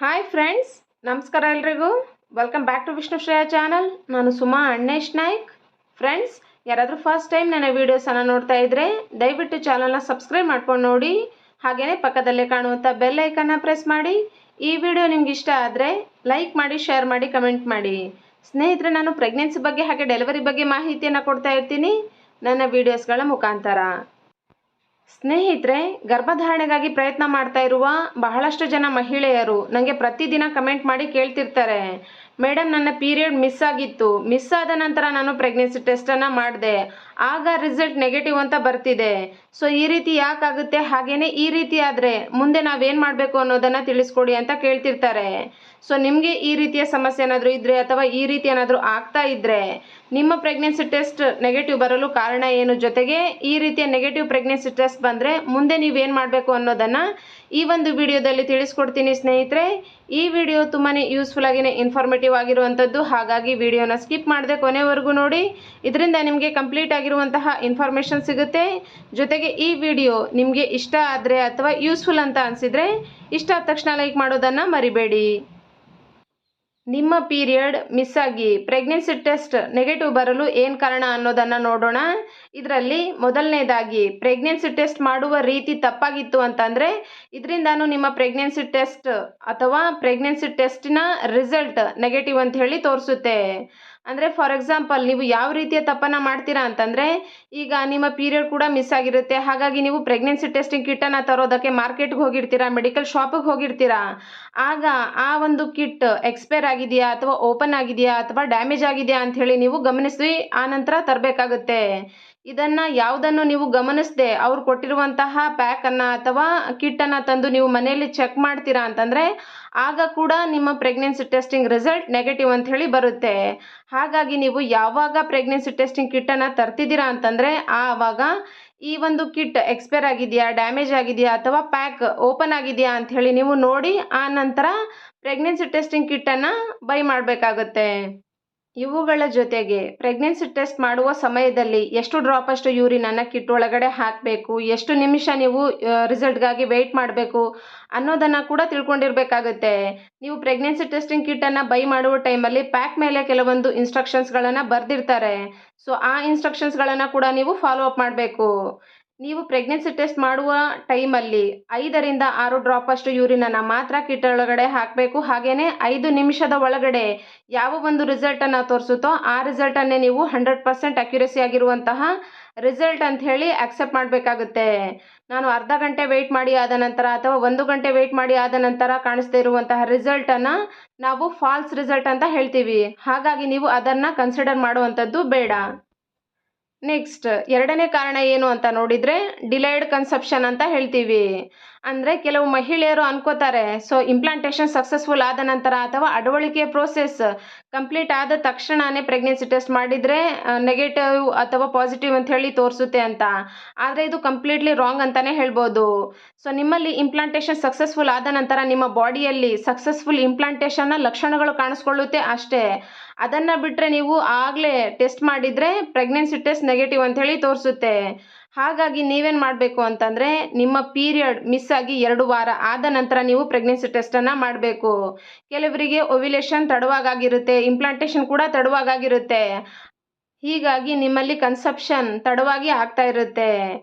Hi friends, ನಮಸ್ಕಾರ ಎಲ್ರಿಗೂ. Welcome back to Vishnushreya channel. ನಾನು ಸುಮಾ ಅಣ್ಣೇಶ್ ನಾಯ್ಕ್. ಫ್ರೆಂಡ್ಸ್, ಯಾರಾದರೂ ಫಸ್ಟ್ ಟೈಮ್ ನನ್ನ ವೀಡಿಯೋಸನ್ನು ನೋಡ್ತಾ ಇದ್ದರೆ ದಯವಿಟ್ಟು ಚಾನಲ್ನ ಸಬ್ಸ್ಕ್ರೈಬ್ ಮಾಡ್ಕೊಂಡು ನೋಡಿ. ಹಾಗೆಯೇ ಪಕ್ಕದಲ್ಲೇ ಕಾಣುವಂಥ ಬೆಲ್ ಐಕನ್ನ ಪ್ರೆಸ್ ಮಾಡಿ. ಈ ವಿಡಿಯೋ ನಿಮ್ಗೆ ಇಷ್ಟ ಆದರೆ ಲೈಕ್ ಮಾಡಿ, ಶೇರ್ ಮಾಡಿ, ಕಮೆಂಟ್ ಮಾಡಿ. ಸ್ನೇಹಿತರೆ, ನಾನು ಪ್ರೆಗ್ನೆನ್ಸಿ ಬಗ್ಗೆ ಹಾಗೆ ಡೆಲಿವರಿ ಬಗ್ಗೆ ಮಾಹಿತಿಯನ್ನು ಕೊಡ್ತಾ ಇರ್ತೀನಿ ನನ್ನ ವೀಡಿಯೋಸ್ಗಳ ಮುಖಾಂತರ. ಸ್ನೇಹಿತರೆ, ಗರ್ಭಧಾರಣೆಗಾಗಿ ಪ್ರಯತ್ನ ಮಾಡ್ತಾ ಇರುವ ಬಹಳಷ್ಟು ಜನ ಮಹಿಳೆಯರು ನನಗೆ ಪ್ರತಿದಿನ ಕಮೆಂಟ್ ಮಾಡಿ ಕೇಳ್ತಿರ್ತಾರೆ, ಮೇಡಮ್ ನನ್ನ ಪೀರಿಯಡ್ ಮಿಸ್ ಆದ ನಂತರ ನಾನು ಪ್ರೆಗ್ನೆನ್ಸಿ ಟೆಸ್ಟನ್ನು ಮಾಡಿದೆ, ಆಗ ರಿಸಲ್ಟ್ ನೆಗೆಟಿವ್ ಅಂತ ಬರ್ತಿದೆ. ಸೊ ಈ ರೀತಿ ಯಾಕಾಗುತ್ತೆ, ಹಾಗೇನೆ ಈ ರೀತಿ ಆದರೆ ಮುಂದೆ ನಾವೇನು ಮಾಡಬೇಕು ಅನ್ನೋದನ್ನು ತಿಳಿಸ್ಕೊಡಿ ಅಂತ ಕೇಳ್ತಿರ್ತಾರೆ. ಸೊ ನಿಮಗೆ ಈ ರೀತಿಯ ಸಮಸ್ಯೆ ಏನಾದರೂ ಇದ್ದರೆ ಅಥವಾ ಈ ರೀತಿ ಏನಾದರೂ ಆಗ್ತಾ ಇದ್ದರೆ ನಿಮ್ಮ ಪ್ರೆಗ್ನೆನ್ಸಿ ಟೆಸ್ಟ್ ನೆಗೆಟಿವ್ ಬರಲು ಕಾರಣ ಏನು, ಜೊತೆಗೆ ಈ ರೀತಿಯ ನೆಗೆಟಿವ್ ಪ್ರೆಗ್ನೆನ್ಸಿ ಟೆಸ್ಟ್ ಬಂದರೆ ಮುಂದೆ ನೀವೇನು ಮಾಡಬೇಕು ಅನ್ನೋದನ್ನು ಈ ಒಂದು ವಿಡಿಯೋದಲ್ಲಿ ತಿಳಿಸ್ಕೊಡ್ತೀನಿ ಸ್ನೇಹಿತರೆ. ಈ ವಿಡಿಯೋ ತುಂಬಾ ಯೂಸ್ಫುಲ್ ಆಗಿನೇ ಇನ್ಫಾರ್ಮೇಟಿವ್ ಆಗಿರುವಂಥದ್ದು, ಹಾಗಾಗಿ ವಿಡಿಯೋನ ಸ್ಕಿಪ್ ಮಾಡದೆ ಕೊನೆವರೆಗೂ ನೋಡಿ. ಇದರಿಂದ ನಿಮಗೆ ಕಂಪ್ಲೀಟ್ ಆಗಿರುವಂತಹ ಇನ್ಫಾರ್ಮೇಷನ್ ಸಿಗುತ್ತೆ. ಜೊತೆಗೆ ಈ ವಿಡಿಯೋ ನಿಮಗೆ ಇಷ್ಟ ಆದರೆ ಅಥವಾ ಯೂಸ್ಫುಲ್ ಅಂತ ಅನಿಸಿದರೆ ಇಷ್ಟ ಆದ ತಕ್ಷಣ ಲೈಕ್ ಮಾಡೋದನ್ನು ಮರಿಬೇಡಿ. ನಿಮ್ಮ ಪೀರಿಯಡ್ ಮಿಸ್ ಆಗಿ ಪ್ರೆಗ್ನೆನ್ಸಿ ಟೆಸ್ಟ್ ನೆಗೆಟಿವ್ ಬರಲು ಏನು ಕಾರಣ ಅನ್ನೋದನ್ನು ನೋಡೋಣ. ಇದರಲ್ಲಿ ಮೊದಲನೇದಾಗಿ ಪ್ರೆಗ್ನೆನ್ಸಿ ಟೆಸ್ಟ್ ಮಾಡುವ ರೀತಿ ತಪ್ಪಾಗಿತ್ತು ಅಂತಂದರೆ ಇದರಿಂದಾನು ನಿಮ್ಮ ಪ್ರೆಗ್ನೆನ್ಸಿ ಟೆಸ್ಟ್ ಅಥವಾ ಪ್ರೆಗ್ನೆನ್ಸಿ ಟೆಸ್ಟಿನ ರಿಸಲ್ಟ್ ನೆಗೆಟಿವ್ ಅಂತ ಹೇಳಿ ತೋರಿಸುತ್ತೆ. ಅಂದರೆ ಫಾರ್ ಎಕ್ಸಾಂಪಲ್, ನೀವು ಯಾವ ರೀತಿಯ ತಪ್ಪನ್ನು ಮಾಡ್ತೀರಾ ಅಂತಂದರೆ, ಈಗ ನಿಮ್ಮ ಪೀರಿಯಡ್ ಕೂಡ ಮಿಸ್ ಆಗಿರುತ್ತೆ, ಹಾಗಾಗಿ ನೀವು ಪ್ರೆಗ್ನೆನ್ಸಿ ಟೆಸ್ಟಿಂಗ್ ಕಿಟ್ಟನ್ನು ತರೋದಕ್ಕೆ ಮಾರ್ಕೆಟ್ಗೆ ಹೋಗಿರ್ತೀರಾ, ಮೆಡಿಕಲ್ ಶಾಪಿಗೆ ಹೋಗಿರ್ತೀರಾ. ಆಗ ಆ ಒಂದು ಕಿಟ್ ಎಕ್ಸ್ಪೈರ್ ಆಗಿದೆಯಾ ಅಥವಾ ಓಪನ್ ಆಗಿದೆಯಾ ಅಥವಾ ಡ್ಯಾಮೇಜ್ ಆಗಿದೆಯಾ ಅಂಥೇಳಿ ನೀವು ಗಮನಿಸಿ ಆ ನಂತರ ತರಬೇಕಾಗುತ್ತೆ. ಇದನ್ನು ಯಾವುದನ್ನು ನೀವು ಗಮನಿಸದೆ ಅವ್ರು ಕೊಟ್ಟಿರುವಂತಹ ಪ್ಯಾಕನ್ನು ಅಥವಾ ಕಿಟ್ಟನ್ನು ತಂದು ನೀವು ಮನೆಯಲ್ಲಿ ಚೆಕ್ ಮಾಡ್ತೀರಾ ಅಂತಂದರೆ ಆಗ ಕೂಡ ನಿಮ್ಮ ಪ್ರೆಗ್ನೆನ್ಸಿ ಟೆಸ್ಟಿಂಗ್ ರಿಸಲ್ಟ್ ನೆಗೆಟಿವ್ ಅಂತ ಹೇಳಿ ಬರುತ್ತೆ. ಹಾಗಾಗಿ ನೀವು ಯಾವಾಗ ಪ್ರೆಗ್ನೆನ್ಸಿ ಟೆಸ್ಟಿಂಗ್ ಕಿಟ್ಟನ್ನು ತರ್ತಿದ್ದೀರಾ ಅಂತಂದರೆ ಆವಾಗ ಈ ಒಂದು ಕಿಟ್ ಎಕ್ಸ್ಪೈರ್ ಆಗಿದೆಯಾ, ಡ್ಯಾಮೇಜ್ ಆಗಿದೆಯಾ ಅಥವಾ ಪ್ಯಾಕ್ ಓಪನ್ ಆಗಿದೆಯಾ ಅಂಥೇಳಿ ನೀವು ನೋಡಿ ಆ ನಂತರ ಪ್ರೆಗ್ನೆನ್ಸಿ ಟೆಸ್ಟಿಂಗ್ ಕಿಟ್ಟನ್ನು ಬೈ ಮಾಡಬೇಕಾಗುತ್ತೆ. ಇವುಗಳ ಜೊತೆಗೆ ಪ್ರೆಗ್ನೆನ್ಸಿ ಟೆಸ್ಟ್ ಮಾಡುವ ಸಮಯದಲ್ಲಿ ಎಷ್ಟು ಡ್ರಾಪಷ್ಟು ಯೂರಿನನ್ನು ಕಿಟ್ ಒಳಗಡೆ ಹಾಕಬೇಕು, ಎಷ್ಟು ನಿಮಿಷ ನೀವು ರಿಸಲ್ಟ್ಗಾಗಿ ವೆಯ್ಟ್ ಮಾಡಬೇಕು ಅನ್ನೋದನ್ನು ಕೂಡ ತಿಳ್ಕೊಂಡಿರಬೇಕಾಗುತ್ತೆ. ನೀವು ಪ್ರೆಗ್ನೆನ್ಸಿ ಟೆಸ್ಟಿಂಗ್ ಕಿಟ್ಟನ್ನು ಬೈ ಮಾಡುವ ಟೈಮಲ್ಲಿ ಪ್ಯಾಕ್ ಮೇಲೆ ಕೆಲವೊಂದು ಇನ್ಸ್ಟ್ರಕ್ಷನ್ಸ್ಗಳನ್ನು ಬರೆದಿರ್ತಾರೆ. ಸೊ ಆ ಇನ್ಸ್ಟ್ರಕ್ಷನ್ಸ್ಗಳನ್ನು ಕೂಡ ನೀವು ಫಾಲೋ ಅಪ್ ಮಾಡಬೇಕು. ನೀವು ಪ್ರೆಗ್ನೆನ್ಸಿ ಟೆಸ್ಟ್ ಮಾಡುವ ಟೈಮಲ್ಲಿ 5ರಿಂದ 6 ಡ್ರಾಪಷ್ಟು ಯೂರಿನನ್ನು ಮಾತ್ರ ಕಿಟ್ ಒಳಗಡೆ ಹಾಕಬೇಕು. ಹಾಗೆಯೇ 5 ನಿಮಿಷದ ಒಳಗಡೆ ಯಾವ ಒಂದು ರಿಸಲ್ಟನ್ನು ತೋರಿಸುತ್ತೋ ಆ ರಿಸಲ್ಟನ್ನೇ ನೀವು 100% ಅಕ್ಯುರಸಿ ಆಗಿರುವಂತಹ ರಿಸಲ್ಟ್ ಅಂತ ಹೇಳಿ ಅಕ್ಸೆಪ್ಟ್ ಮಾಡಬೇಕಾಗುತ್ತೆ. ನಾನು ಅರ್ಧ ಗಂಟೆ ವೆಯ್ಟ್ ಮಾಡಿ ಆದ ನಂತರ ಅಥವಾ 1 ಗಂಟೆ ವೆಯ್ಟ್ ಮಾಡಿ ಆದ ನಂತರ ಕಾಣಿಸ್ತಾ ಇರುವಂತಹ ರಿಸಲ್ಟನ್ನು ನಾವು ಫಾಲ್ಸ್ ರಿಸಲ್ಟ್ ಅಂತ ಹೇಳ್ತೀವಿ. ಹಾಗಾಗಿ ನೀವು ಅದನ್ನು ಕನ್ಸಿಡರ್ ಮಾಡುವಂಥದ್ದು ಬೇಡ. ನೆಕ್ಸ್ಟ್, ಎರಡನೇ ಕಾರಣ ಏನು ಅಂತ ನೋಡಿದರೆ ಡಿಲೇಡ್ ಕನ್ಸೆಪ್ಷನ್ ಅಂತ ಹೇಳ್ತೀವಿ. ಅಂದರೆ ಕೆಲವು ಮಹಿಳೆಯರು ಅನ್ಕೋತಾರೆ, ಸೊ ಇಂಪ್ಲಾಂಟೇಷನ್ ಸಕ್ಸಸ್ಫುಲ್ ಆದ ನಂತರ ಅಥವಾ ಅಡವಳಿಕೆಯ ಪ್ರೋಸೆಸ್ ಕಂಪ್ಲೀಟ್ ಆದ ತಕ್ಷಣವೇ ಪ್ರೆಗ್ನೆನ್ಸಿ ಟೆಸ್ಟ್ ಮಾಡಿದರೆ ನೆಗೆಟಿವ್ ಅಥವಾ ಪಾಸಿಟಿವ್ ಅಂತ ಹೇಳಿ ತೋರಿಸುತ್ತೆ ಅಂತ. ಆದರೆ ಇದು ಕಂಪ್ಲೀಟ್ಲಿ ರಾಂಗ್ ಅಂತಲೇ ಹೇಳ್ಬೋದು. ಸೊ ನಿಮ್ಮಲ್ಲಿ ಇಂಪ್ಲಾಂಟೇಷನ್ ಸಕ್ಸಸ್ಫುಲ್ ಆದ ನಂತರ ನಿಮ್ಮ ಬಾಡಿಯಲ್ಲಿ ಸಕ್ಸಸ್ಫುಲ್ ಇಂಪ್ಲಾಂಟೇಷನ್ನ ಲಕ್ಷಣಗಳು ಕಾಣಿಸ್ಕೊಳ್ಳುತ್ತೆ ಅಷ್ಟೇ. ಅದನ್ನು ಬಿಟ್ಟರೆ ನೀವು ಆಗಲೇ ಟೆಸ್ಟ್ ಮಾಡಿದರೆ ಪ್ರೆಗ್ನೆನ್ಸಿ ಟೆಸ್ಟ್ ನೆಗೆಟಿವ್ ಅಂತ ಹೇಳಿ ತೋರಿಸುತ್ತೆ. ಹಾಗಾಗಿ ನೀವೇನು ಮಾಡಬೇಕು ಅಂತಂದರೆ ನಿಮ್ಮ ಪೀರಿಯಡ್ ಮಿಸ್ ಆಗಿ 2 ವಾರ ಆದ ನಂತರ ನೀವು ಪ್ರೆಗ್ನೆನ್ಸಿ ಟೆಸ್ಟನ್ನು ಮಾಡಬೇಕು. ಕೆಲವರಿಗೆ ಓವ್ಯುಲೇಷನ್ ತಡವಾಗಿರುತ್ತೆ, ಇಂಪ್ಲಾಂಟೇಷನ್ ಕೂಡ ತಡವಾಗಿರುತ್ತೆ. ಹೀಗಾಗಿ ನಿಮ್ಮಲ್ಲಿ ಕನ್ಸೆಪ್ಷನ್ ತಡವಾಗಿ ಆಗ್ತಾ ಇರುತ್ತೆ.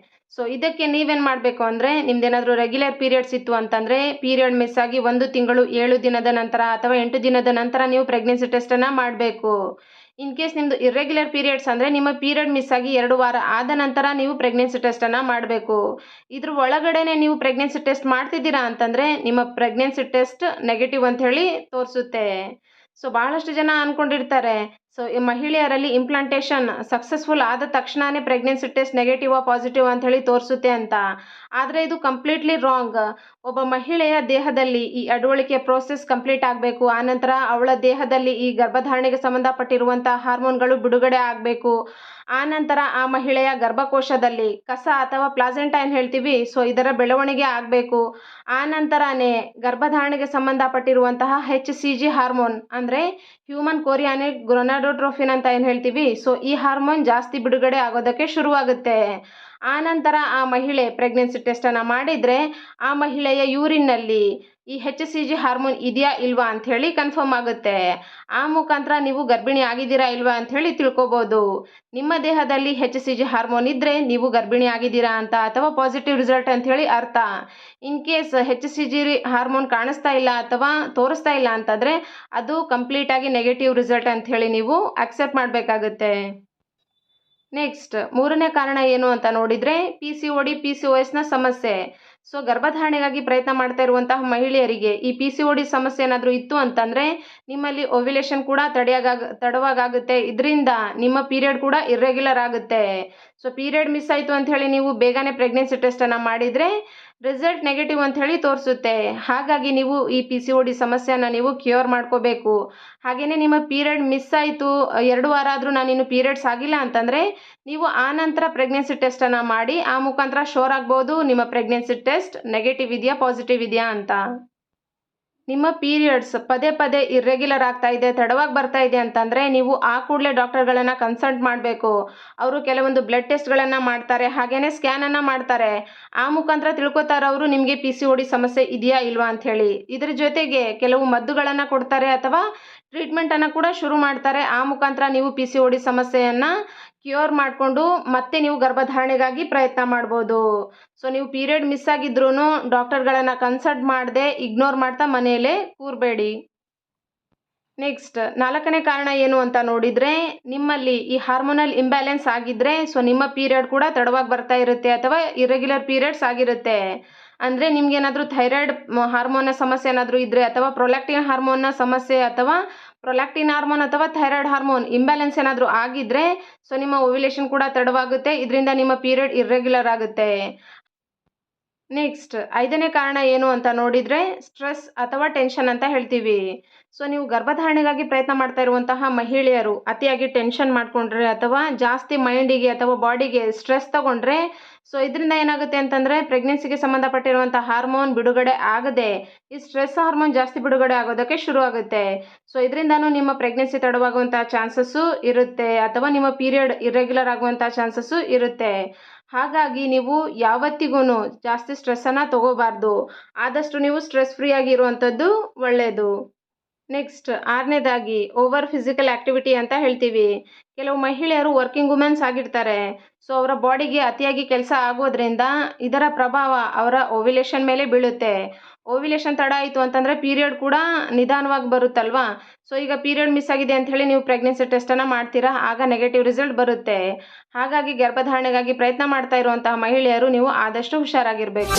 ಸೊ ಇದಕ್ಕೆ ನೀವೇನು ಮಾಡಬೇಕು ಅಂದರೆ, ನಿಮ್ದೇನಾದರೂ ರೆಗ್ಯುಲರ್ ಪೀರಿಯಡ್ಸ್ ಇತ್ತು ಅಂತಂದರೆ ಪೀರಿಯಡ್ ಮಿಸ್ ಆಗಿ 1 ತಿಂಗಳು 7 ದಿನದ ನಂತರ ಅಥವಾ 8 ದಿನದ ನಂತರ ನೀವು ಪ್ರೆಗ್ನೆನ್ಸಿ ಟೆಸ್ಟನ್ನು ಮಾಡಬೇಕು. ಇನ್ ಕೇಸ್ ನಿಮ್ಮದು ಇರ್ರೆಗ್ಯುಲರ್ ಪೀರಿಯಡ್ಸ್ ಅಂದರೆ ನಿಮ್ಮ ಪೀರಿಯಡ್ ಮಿಸ್ ಆಗಿ 2 ವಾರ ಆದ ನಂತರ ನೀವು ಪ್ರೆಗ್ನೆನ್ಸಿ ಟೆಸ್ಟನ್ನು ಮಾಡಬೇಕು. ಇದ್ರ ಒಳಗಡೆನೆ ನೀವು ಪ್ರೆಗ್ನೆನ್ಸಿ ಟೆಸ್ಟ್ ಮಾಡ್ತಿದ್ದೀರಾ ಅಂತಂದರೆ ನಿಮ್ಮ ಪ್ರೆಗ್ನೆನ್ಸಿ ಟೆಸ್ಟ್ ನೆಗೆಟಿವ್ ಅಂತ ಹೇಳಿ ತೋರಿಸುತ್ತೆ. ಸೊ ಭಾಳಷ್ಟು ಜನ ಅಂದ್ಕೊಂಡಿರ್ತಾರೆ, ಸೊ ಈ ಮಹಿಳೆಯರಲ್ಲಿ ಇಂಪ್ಲಾಂಟೇಷನ್ ಸಕ್ಸಸ್ಫುಲ್ ಆದ ತಕ್ಷಣವೇ ಪ್ರೆಗ್ನೆನ್ಸಿ ಟೆಸ್ಟ್ ನೆಗೆಟಿವ್ ಪಾಸಿಟಿವ್ ಅಂತ ಹೇಳಿ ತೋರಿಸುತ್ತೆ ಅಂತ. ಆದರೆ ಇದು ಕಂಪ್ಲೀಟ್ಲಿ ರಾಂಗ್. ಒಬ್ಬ ಮಹಿಳೆಯ ದೇಹದಲ್ಲಿ ಈ ಅಡವಳಿಕೆಯ ಪ್ರೋಸೆಸ್ ಕಂಪ್ಲೀಟ್ ಆಗಬೇಕು, ಆನಂತರ ಅವಳ ದೇಹದಲ್ಲಿ ಈ ಗರ್ಭಧಾರಣೆಗೆ ಸಂಬಂಧಪಟ್ಟಿರುವಂಥ ಹಾರ್ಮೋನ್ಗಳು ಬಿಡುಗಡೆ ಆಗಬೇಕು. ಆನಂತರ ಆ ಮಹಿಳೆಯ ಗರ್ಭಕೋಶದಲ್ಲಿ ಕಸ ಅಥವಾ ಪ್ಲಾಸೆಂಟಾ ಏನು ಹೇಳ್ತೀವಿ, ಸೊ ಇದರ ಬೆಳವಣಿಗೆ ಆಗಬೇಕು. ಆನಂತರನೇ ಗರ್ಭಧಾರಣೆಗೆ ಸಂಬಂಧಪಟ್ಟಿರುವಂತಹ HCG ಹಾರ್ಮೋನ್ ಅಂದರೆ ಹ್ಯೂಮನ್ ಕೋರಿಯಾನಿಕ್ ಗೊನಾಡೋಟ್ರೋಫಿನ್ ಅಂತ ಏನು ಹೇಳ್ತೀವಿ, ಸೊ ಈ ಹಾರ್ಮೋನ್ ಜಾಸ್ತಿ ಬಿಡುಗಡೆ ಆಗೋದಕ್ಕೆ ಶುರುವಾಗುತ್ತೆ. ಆನಂತರ ಆ ಮಹಿಳೆ ಪ್ರೆಗ್ನೆನ್ಸಿ ಟೆಸ್ಟನ್ನು ಮಾಡಿದರೆ ಆ ಮಹಿಳೆಯ ಯೂರಿನ್ನಲ್ಲಿ ಈ HCG ಹಾರ್ಮೋನ್ ಇದೆಯಾ ಇಲ್ವಾ ಅಂಥೇಳಿ ಕನ್ಫರ್ಮ್ ಆಗುತ್ತೆ. ಆ ಮುಖಾಂತರ ನೀವು ಗರ್ಭಿಣಿ ಆಗಿದ್ದೀರಾ ಇಲ್ವಾ ಅಂಥೇಳಿ ತಿಳ್ಕೊಬೋದು. ನಿಮ್ಮ ದೇಹದಲ್ಲಿ HCG ಹಾರ್ಮೋನ್ ಇದ್ದರೆ ನೀವು ಗರ್ಭಿಣಿ ಆಗಿದ್ದೀರಾ ಅಂತ ಅಥವಾ ಪಾಸಿಟಿವ್ ರಿಸಲ್ಟ್ ಅಂಥೇಳಿ ಅರ್ಥ. ಇನ್ ಕೇಸ್ HCG ಹಾರ್ಮೋನ್ ಕಾಣಿಸ್ತಾ ಇಲ್ಲ ಅಥವಾ ತೋರಿಸ್ತಾ ಇಲ್ಲ ಅಂತಂದರೆ ಅದು ಕಂಪ್ಲೀಟಾಗಿ ನೆಗೆಟಿವ್ ರಿಸಲ್ಟ್ ಅಂಥೇಳಿ ನೀವು ಅಕ್ಸೆಪ್ಟ್ ಮಾಡಬೇಕಾಗುತ್ತೆ. ನೆಕ್ಸ್ಟ್ 3ನೇ ಕಾರಣ ಏನು ಅಂತ ನೋಡಿದರೆ PCOD PCOSನ ಸಮಸ್ಯೆ. ಸೊ ಗರ್ಭಧಾರಣೆಗಾಗಿ ಪ್ರಯತ್ನ ಮಾಡ್ತಾ ಇರುವಂತಹ ಮಹಿಳೆಯರಿಗೆ ಈ PCOD ಸಮಸ್ಯೆ ಏನಾದರೂ ಇತ್ತು ಅಂತಂದರೆ ನಿಮ್ಮಲ್ಲಿ ಓವ್ಯುಲೇಷನ್ ಕೂಡ ತಡವಾಗುತ್ತೆ. ಇದರಿಂದ ನಿಮ್ಮ ಪೀರಿಯಡ್ ಕೂಡ ಇರ್ರೆಗ್ಯುಲರ್ ಆಗುತ್ತೆ. ಸೊ ಪೀರಿಯಡ್ ಮಿಸ್ ಆಯಿತು ಅಂಥೇಳಿ ನೀವು ಬೇಗನೆ ಪ್ರೆಗ್ನೆನ್ಸಿ ಟೆಸ್ಟನ್ನು ಮಾಡಿದರೆ ರಿಸಲ್ಟ್ ನೆಗೆಟಿವ್ ಅಂಥೇಳಿ ತೋರಿಸುತ್ತೆ. ಹಾಗಾಗಿ ನೀವು ಈ PCOD ಸಮಸ್ಯೆಯನ್ನು ನೀವು ಕ್ಯೂರ್ ಮಾಡ್ಕೋಬೇಕು. ಹಾಗೆಯೇ ನಿಮ್ಮ ಪೀರಿಯಡ್ ಮಿಸ್ ಆಯಿತು 2 ವಾರ ಆದರೂ ನಾನಿನ್ನು ಪೀರಿಯಡ್ಸ್ ಆಗಿಲ್ಲ ಅಂತಂದರೆ ನೀವು ಆನಂತರ ಪ್ರೆಗ್ನೆನ್ಸಿ ಟೆಸ್ಟನ್ನು ಮಾಡಿ ಆ ಮುಖಾಂತರ ಶೋರ್ ಆಗ್ಬೋದು ನಿಮ್ಮ ಪ್ರೆಗ್ನೆನ್ಸಿ ಟೆಸ್ಟ್ ನೆಗೆಟಿವ್ ಇದೆಯಾ ಪಾಸಿಟಿವ್ ಇದೆಯಾ ಅಂತ. ನಿಮ್ಮ ಪೀರಿಯಡ್ಸ್ ಪದೇ ಪದೇ ಇರ್ರೆಗ್ಯುಲರ್ ಆಗ್ತಾ ಇದೆ, ತಡವಾಗಿ ಬರ್ತಾ ಇದೆ ಅಂತಂದರೆ ನೀವು ಆ ಕೂಡಲೇ ಡಾಕ್ಟರ್ಗಳನ್ನು ಕನ್ಸಲ್ಟ್ ಮಾಡಬೇಕು. ಅವರು ಕೆಲವೊಂದು ಬ್ಲಡ್ ಟೆಸ್ಟ್ಗಳನ್ನು ಮಾಡ್ತಾರೆ, ಹಾಗೆಯೇ ಸ್ಕ್ಯಾನನ್ನು ಮಾಡ್ತಾರೆ. ಆ ಮುಖಾಂತರ ತಿಳ್ಕೊತಾರೆ ಅವರು ನಿಮಗೆ PCOD ಸಮಸ್ಯೆ ಇದೆಯಾ ಇಲ್ವಾ ಅಂಥೇಳಿ. ಇದ್ರ ಜೊತೆಗೆ ಕೆಲವು ಮದ್ದುಗಳನ್ನು ಕೊಡ್ತಾರೆ ಅಥವಾ ಟ್ರೀಟ್ಮೆಂಟನ್ನು ಕೂಡ ಶುರು ಮಾಡ್ತಾರೆ. ಆ ಮುಖಾಂತರ ನೀವು PCOD ಸಮಸ್ಯೆಯನ್ನು ಕ್ಯೂರ್ ಮಾಡಿಕೊಂಡು ಮತ್ತೆ ನೀವು ಗರ್ಭಧಾರಣೆಗಾಗಿ ಪ್ರಯತ್ನ ಮಾಡ್ಬೋದು. ಸೊ ನೀವು ಪೀರಿಯಡ್ ಮಿಸ್ ಆಗಿದ್ರೂ ಡಾಕ್ಟರ್ಗಳನ್ನು ಕನ್ಸಲ್ಟ್ ಮಾಡದೆ ಇಗ್ನೋರ್ ಮಾಡ್ತಾ ಮನೆಯಲ್ಲೇ ಕೂರಬೇಡಿ. ನೆಕ್ಸ್ಟ್ 4ನೇ ಕಾರಣ ಏನು ಅಂತ ನೋಡಿದರೆ ನಿಮ್ಮಲ್ಲಿ ಈ ಹಾರ್ಮೋನಲ್ ಇಂಬ್ಯಾಲೆನ್ಸ್ ಆಗಿದ್ದರೆ ಸೊ ನಿಮ್ಮ ಪೀರಿಯಡ್ ಕೂಡ ತಡವಾಗಿ ಬರ್ತಾ ಇರುತ್ತೆ ಅಥವಾ ಇರ್ರೆಗ್ಯುಲರ್ ಪೀರಿಯಡ್ಸ್ ಆಗಿರುತ್ತೆ. ಅಂದರೆ ನಿಮ್ಗೇನಾದರೂ ಥೈರಾಯ್ಡ್ ಹಾರ್ಮೋನ್ನ ಸಮಸ್ಯೆ ಏನಾದರೂ ಇದ್ದರೆ ಅಥವಾ ಪ್ರೊಲ್ಯಾಕ್ಟಿನ್ ಹಾರ್ಮೋನ್ನ ಸಮಸ್ಯೆ ಅಥವಾ ಪ್ರೊಲ್ಯಾಕ್ಟಿನ್ ಹಾರ್ಮೋನ್ ಅಥವಾ ಥೈರಾಯ್ಡ್ ಹಾರ್ಮೋನ್ ಇಂಬ್ಯಾಲೆನ್ಸ್ ಏನಾದರೂ ಆಗಿದ್ದರೆ ಸೊ ನಿಮ್ಮ ಓವ್ಯುಲೇಷನ್ ಕೂಡ ತಡವಾಗುತ್ತೆ. ಇದರಿಂದ ನಿಮ್ಮ ಪೀರಿಯಡ್ ಇರ್ರೆಗ್ಯುಲರ್ ಆಗುತ್ತೆ. ನೆಕ್ಸ್ಟ್ 5ನೇ ಕಾರಣ ಏನು ಅಂತ ನೋಡಿದರೆ ಸ್ಟ್ರೆಸ್ ಅಥವಾ ಟೆನ್ಷನ್ ಅಂತ ಹೇಳ್ತೀವಿ. ಸೊ ನೀವು ಗರ್ಭಧಾರಣೆಗಾಗಿ ಪ್ರಯತ್ನ ಮಾಡ್ತಾ ಇರುವಂತಹ ಮಹಿಳೆಯರು ಅತಿಯಾಗಿ ಟೆನ್ಷನ್ ಮಾಡಿಕೊಂಡ್ರೆ ಅಥವಾ ಜಾಸ್ತಿ ಮೈಂಡಿಗೆ ಅಥವಾ ಬಾಡಿಗೆ ಸ್ಟ್ರೆಸ್ ತಗೊಂಡ್ರೆ ಸೊ ಇದರಿಂದ ಏನಾಗುತ್ತೆ ಅಂತಂದರೆ ಪ್ರೆಗ್ನೆನ್ಸಿಗೆ ಸಂಬಂಧಪಟ್ಟಿರುವಂಥ ಹಾರ್ಮೋನ್ ಬಿಡುಗಡೆ ಆಗದೆ ಈ ಸ್ಟ್ರೆಸ್ ಹಾರ್ಮೋನ್ ಜಾಸ್ತಿ ಬಿಡುಗಡೆ ಆಗೋದಕ್ಕೆ ಶುರು ಆಗುತ್ತೆ. ಸೊ ಇದರಿಂದನೂ ನಿಮ್ಮ ಪ್ರೆಗ್ನೆನ್ಸಿ ತಡವಾಗುವಂಥ ಚಾನ್ಸಸ್ಸು ಇರುತ್ತೆ ಅಥವಾ ನಿಮ್ಮ ಪೀರಿಯಡ್ ಇರ್ರೆಗ್ಯುಲರ್ ಆಗುವಂಥ ಚಾನ್ಸಸ್ಸು ಇರುತ್ತೆ. ಹಾಗಾಗಿ ನೀವು ಯಾವತ್ತಿಗೂ ಜಾಸ್ತಿ ಸ್ಟ್ರೆಸ್ಸನ್ನು ತಗೋಬಾರ್ದು. ಆದಷ್ಟು ನೀವು ಸ್ಟ್ರೆಸ್ ಫ್ರೀ ಆಗಿರುವಂಥದ್ದು ಒಳ್ಳೆಯದು. ನೆಕ್ಸ್ಟ್ 6ನೇದಾಗಿ ಓವರ್ ಫಿಸಿಕಲ್ ಆ್ಯಕ್ಟಿವಿಟಿ ಅಂತ ಹೇಳ್ತೀವಿ. ಕೆಲವು ಮಹಿಳೆಯರು ವರ್ಕಿಂಗ್ ವುಮೆನ್ಸ್ ಆಗಿರ್ತಾರೆ. ಸೊ ಅವರ ಬಾಡಿಗೆ ಅತಿಯಾಗಿ ಕೆಲಸ ಆಗೋದ್ರಿಂದ ಇದರ ಪ್ರಭಾವ ಅವರ ಓವ್ಯುಲೇಷನ್ ಮೇಲೆ ಬೀಳುತ್ತೆ. ಓವ್ಯುಲೇಷನ್ ತಡ ಆಯಿತು ಅಂತಂದರೆ ಪೀರಿಯಡ್ ಕೂಡ ನಿಧಾನವಾಗಿ ಬರುತ್ತಲ್ವಾ. ಸೊ ಈಗ ಪೀರಿಯಡ್ ಮಿಸ್ ಆಗಿದೆ ಅಂಥೇಳಿ ನೀವು ಪ್ರೆಗ್ನೆನ್ಸಿ ಟೆಸ್ಟನ್ನು ಮಾಡ್ತೀರಾ, ಆಗ ನೆಗೆಟಿವ್ ರಿಸಲ್ಟ್ ಬರುತ್ತೆ. ಹಾಗಾಗಿ ಗರ್ಭಧಾರಣೆಗಾಗಿ ಪ್ರಯತ್ನ ಮಾಡ್ತಾ ಇರುವಂತಹ ಮಹಿಳೆಯರು ನೀವು ಆದಷ್ಟು ಹುಷಾರಾಗಿರಬೇಕು.